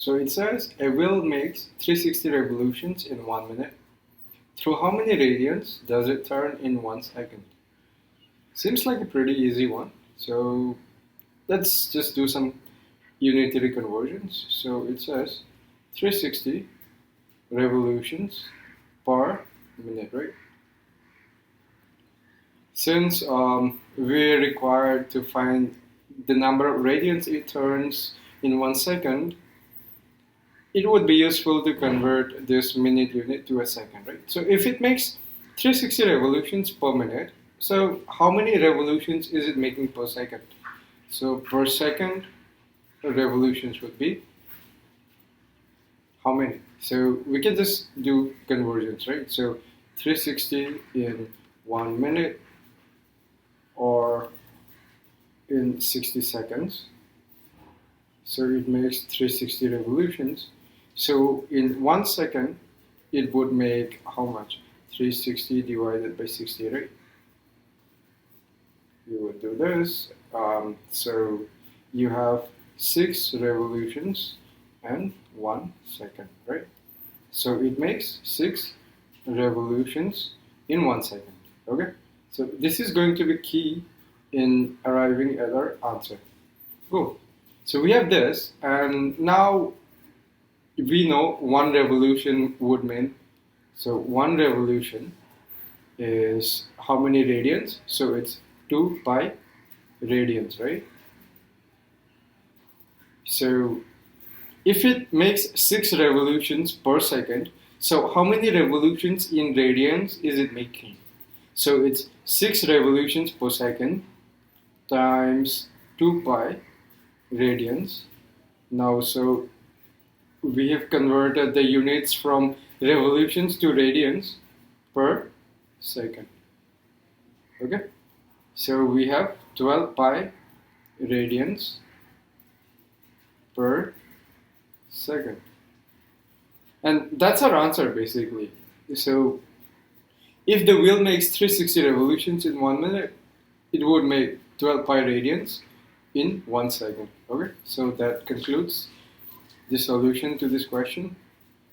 So it says a wheel makes 360 revolutions in 1 minute. Through how many radians does it turn in 1 second? Seems like a pretty easy one. So let's just do some unitary conversions. So it says 360 revolutions per minute, right? Since we're required to find the number of radians it turns in 1 second, it would be useful to convert this minute unit to a second, right? So if it makes 360 revolutions per minute, so how many revolutions is it making per second? So per second, revolutions would be how many? So we can just do conversions, right? So 360 in 1 minute or in 60 seconds. So it makes 360 revolutions. So in 1 second, it would make how much? 360 divided by 60, right? You would do this. So you have 6 revolutions and 1 second, right? So it makes 6 revolutions in 1 second, okay? So this is going to be key in arriving at our answer. Cool. So we have this, and now we know 1 revolution would mean, so 1 revolution is how many radians? So it's 2 pi radians, right? So if it makes 6 revolutions per second, so how many revolutions in radians is it making? So it's 6 revolutions per second times 2 pi radians. Now, so we have converted the units from revolutions to radians per second. Okay, so we have 12 pi radians per second, and that's our answer basically. So if the wheel makes 360 revolutions in 1 minute, it would make 12 pi radians in 1 second. Okay, so that concludes the solution to this question.